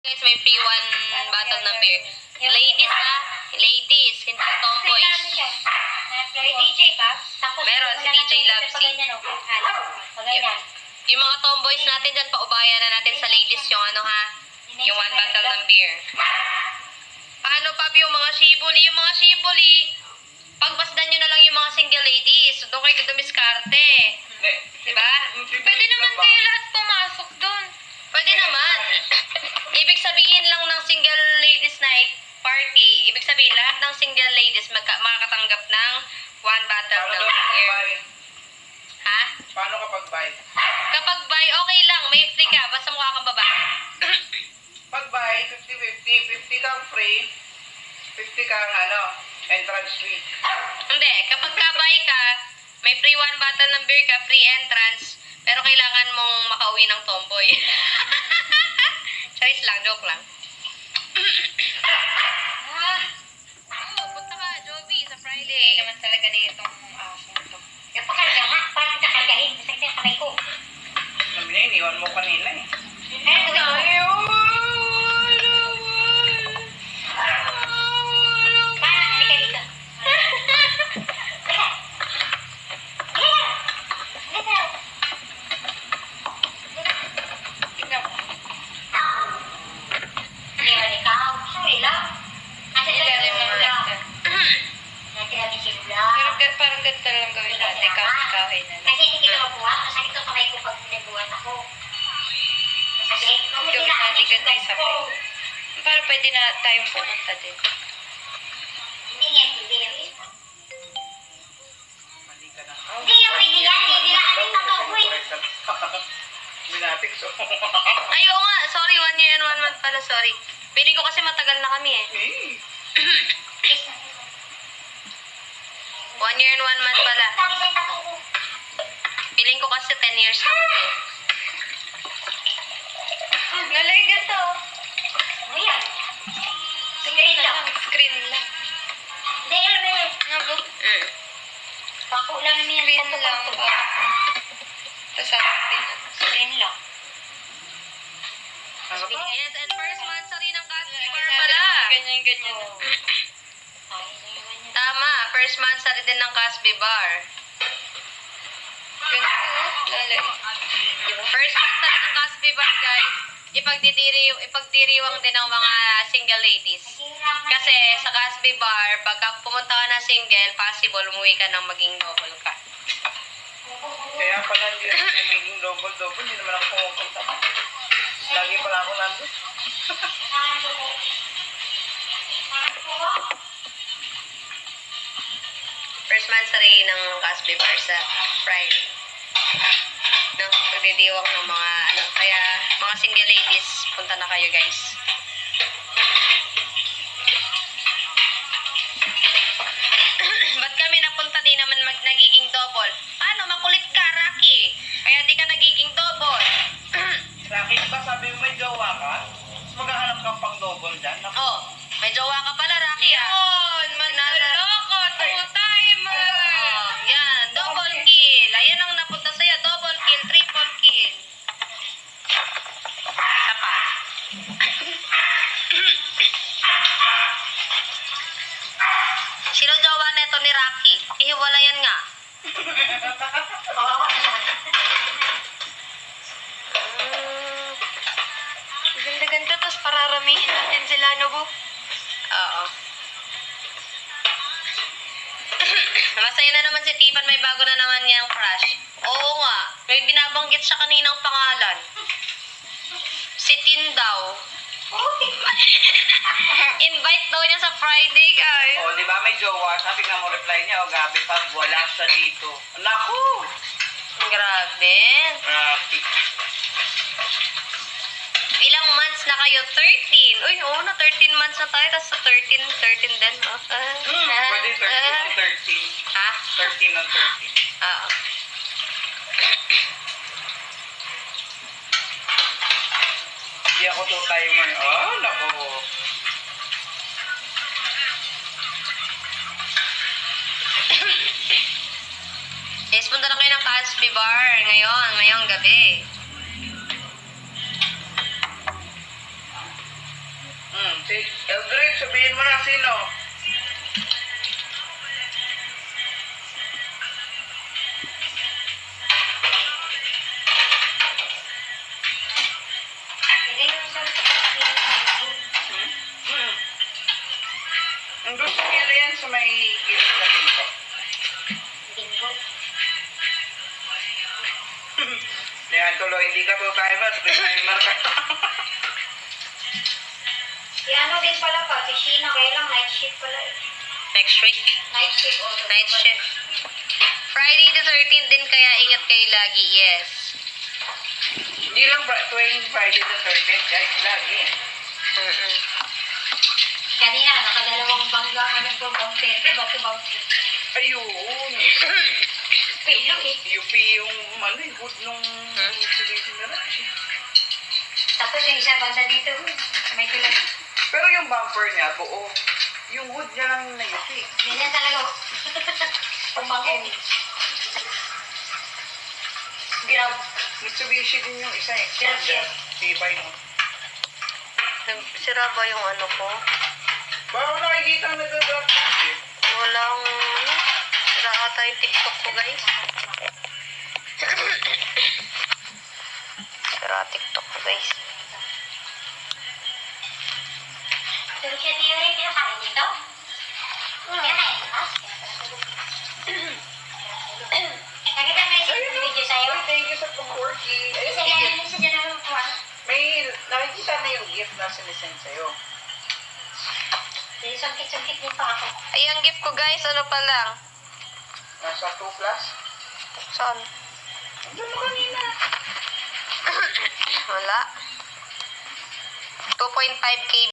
Guys, may free one bottle ng beer. Ladies ha? Ladies, hindi tomboys. May DJ ka? Tapos Meron, si DJ Lovesy. Yung mga tomboys natin dyan, paubayan na natin sa ladies yung ano ha? Yung one bottle ng beer. Paano pa yung mga shibuli? Yung mga shibuli, pagbasdan nyo na lang yung mga single ladies. Doon kayo dumiskarte. Diba? Pwede naman kayo lahat pumasok doon. Pwede naman. Ibig sabihin lang ng single ladies night party, ibig sabihin lahat ng single ladies makakatanggap ng one bottle ng beer. Ha? Paano kapag buy? Kapag buy, okay lang. May free ka. Basta mukha kang babae. Pag buy, 50-50. 50 kang free, 50 kang entrance fee. Hindi. Kapag ka-buy ka, may free one bottle ng beer ka, free entrance, pero kailangan mong makauwi ng tomboy. Charis lang, joke lang. Punta ka, Joby, sa Friday. Hindi naman talaga na itong aso. Yung pakarga nga, parang kakargahin. Masakit na kamay ko. Sabi na, iniwan mo kanina eh. Ano gawin ko? Parang, halika dito. Tignan mo. Iniwan ikaw. Sorry lang. Kasi Ilalim ng lang. left. Nagtiramisin lang. Pero parang ganito lang gawin natin. Kawin na lang. Kasi hindi kita mabuhat. Masakit ang kamay ko pag nagbuhat ako. Masakit. Gawin natin ganito sa ko. Para pwede na tayong pumunta din. Hindi nga, hindi nga. Mali ka na. Hindi nga, pwede yan. Hindi lang ating tatukoy. Minatics oh. Ay, oo nga. Sorry, 1 year and 1 month pala. Sorry. Piling ko kasi matagal na kami eh. 1 year and 1 month pala. Sabi sa'yo tatuko. Piling ko kasi 10 years na kami. Nalagyan to. Ano yan? Screen lang. Screen lang. Hindi, alam mo yan. Nga ba? Pako lang naman yan. Screen lang. Tapos atin na. Screen lang. Ano ba? Yes, and first month sa rin ng Casper pala. Ganyan. Tama, first month sa rin din ng Casby Bar. First month sa rin ng Casby Bar, guys. Ipagdiriwang din ng mga single ladies. Kasi sa Casby Bar, pagka pumunta ka na single, possible umuwi ka ng maging double ka. Kaya pala hindi ako nagiging double-double. Hindi naman ako pumupunta. Lagi pala ako nandun. First month sa rin ng Casby Bar sa Friday. No, pagdidiwang ng mga kaya mga single ladies, punta na kayo guys. Ba't kami napunta di naman nagiging double? Paano? Makulit ka, Rocky. Kaya di ka nagiging double. Rocky, ba sabi mo may jowa ka? Mas maghahanap kang pang double dyan. Oh, may jowa ka pala, Rocky ah. Yun, manlaloko, two-timer. Oh, yan, double kill. Ayan ang napunta sa'yo, double kill, triple kill. Isa pa. Sino jowa neto ni Rocky? Ihiwalayan nga. Ganda-ganda, tapos pararamihin natin sila, no bo? Oo. Masaya na naman si Tipan, may bago na naman niyang crush. Oo nga, may binabanggit siya kaninang pangalan. Si Tin daw. Invite daw niya sa Friday, guys. O, di ba may jowa? Sabi nga mo reply niya, o gabi pa, wala siya dito. Naku! Grabe. Rocky. Ilang months na kayo? 13. Uy, oo na, 13 months na tayo. Tapos sa 13 din. Oh. Pwede 13 on 13. Ha? 13 on 13. Oo. Hindi ako two-timer. Oh, naku. Yes, punta na kayo ng Casby Bar ngayong gabi. Si Eldred, sabihin mo na sino. Hindi yung isang Ang gusto nila yan sa may gilid na dito. bingo. Yan tuloy, hindi ka two-timer, three-timer ka. Si ano din pala pa, si Sheena, kaya lang night shift pala eh. Next week. Night shift also. Night shift. Friday the 13th din kaya ingat kayo lagi. Yes. Hindi lang ba, tuwing Friday the 13th, guys, lagi. Mm-mm. Kanina, nakadalawang bangga ka ng bangkete, bato-bangkete. Ayun. Pilo eh. UP yung hood nung suggestion na lang. Tapos yung isa banda dito, may tulang. Pero yung bumper niya, buo. Yung hood niya lang na UP. Ganyan talaga. Pumangin. Grab. Mitsubishi din yung isa eh. Grab siya. Tibay mo. Sira ba yung ano ko? Baka nakikita ang nag-drop eh. Walang... Sira ata yung TikTok ko, guys. Sira TikTok ko, guys. Pero siya theory, pinakain dito? Yan na yun, ha? Nakita mo yung video sa'yo? Uy, thank you sa pag-worky. Kasi ilalim mo sa dyan ng kuwan. May nakikita na yung gift na sinisend sa'yo. Sungkit-sungkit din pa ako. Ay, ang gift ko, guys, ano pa lang? Nasa 2 plus. Saan? Andiyan mo kanina. Wala. 2.5 KB